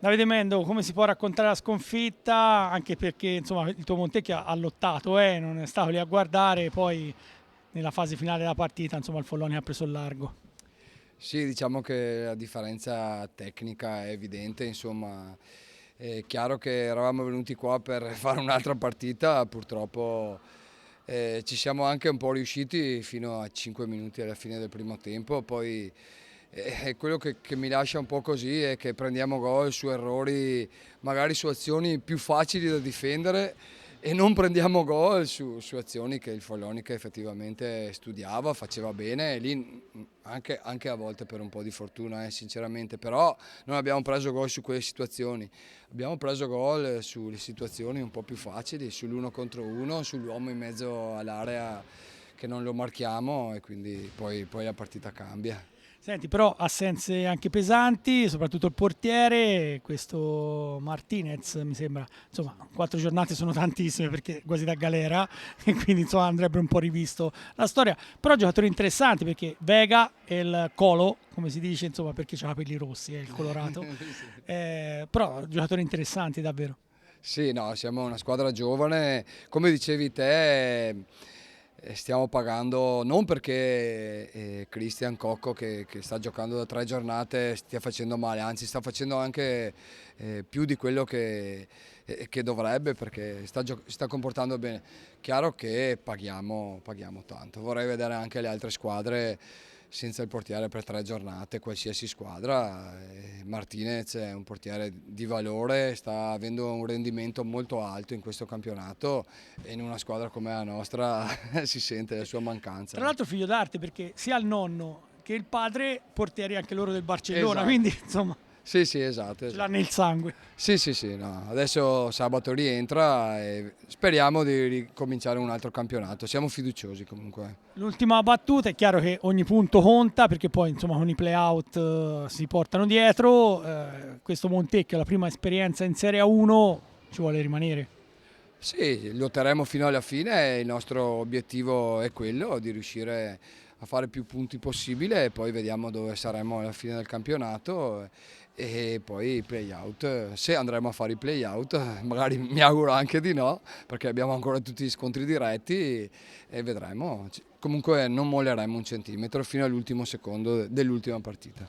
Davide Mendo, come si può raccontare la sconfitta? Anche perché insomma, il tuo Montecchio ha lottato, non è stato lì a guardare, poi nella fase finale della partita insomma, il Follonia ha preso il largo. Sì, diciamo che la differenza tecnica è evidente, insomma, è chiaro che eravamo venuti qua per fare un'altra partita, purtroppo ci siamo anche un po' riusciti fino a 5 minuti alla fine del primo tempo, poi quello che mi lascia un po' così è che prendiamo gol su errori, magari su azioni più facili da difendere e non prendiamo gol su azioni che il Follonica effettivamente studiava, faceva bene, e lì anche a volte per un po' di fortuna, sinceramente, però non abbiamo preso gol su quelle situazioni, abbiamo preso gol sulle situazioni un po' più facili, sull'uno contro uno, sull'uomo in mezzo all'area che non lo marchiamo e quindi poi la partita cambia. Senti, però assenze anche pesanti, soprattutto il portiere, questo Martinez mi sembra, insomma, 4 giornate sono tantissime perché quasi da galera e quindi insomma andrebbe un po' rivisto la storia, però giocatori interessanti perché Vega e il Colo, come si dice, insomma, perché c'ha i capelli rossi, è il colorato, però giocatori interessanti davvero. Sì, no, siamo una squadra giovane, come dicevi te, stiamo pagando non perché Christian Cocco che sta giocando da 3 giornate stia facendo male, anzi sta facendo anche più di quello che dovrebbe perché sta comportando bene. Chiaro che paghiamo tanto, vorrei vedere anche le altre squadre senza il portiere per 3 giornate, qualsiasi squadra. Martinez è un portiere di valore, sta avendo un rendimento molto alto in questo campionato e in una squadra come la nostra si sente la sua Tra mancanza. l'altro figlio d'arte perché sia il nonno che il padre portieri anche loro del Barcellona, Esatto. quindi insomma Sì, sì, esatto, ce l'ha esatto. nel sangue. Sì, sì, sì, no. Adesso sabato rientra e speriamo di ricominciare un altro campionato. Siamo fiduciosi comunque. L'ultima battuta, è chiaro che ogni punto conta perché poi insomma con i playout si portano dietro, questo Montecchio, la prima esperienza in Serie A1, ci vuole rimanere. Sì, lotteremo fino alla fine e il nostro obiettivo è quello di riuscire a fare più punti possibile e poi vediamo dove saremo alla fine del campionato e poi i play-out. Se andremo a fare i play-out, magari mi auguro anche di no, perché abbiamo ancora tutti gli scontri diretti e vedremo. Comunque non molleremo un centimetro fino all'ultimo secondo dell'ultima partita.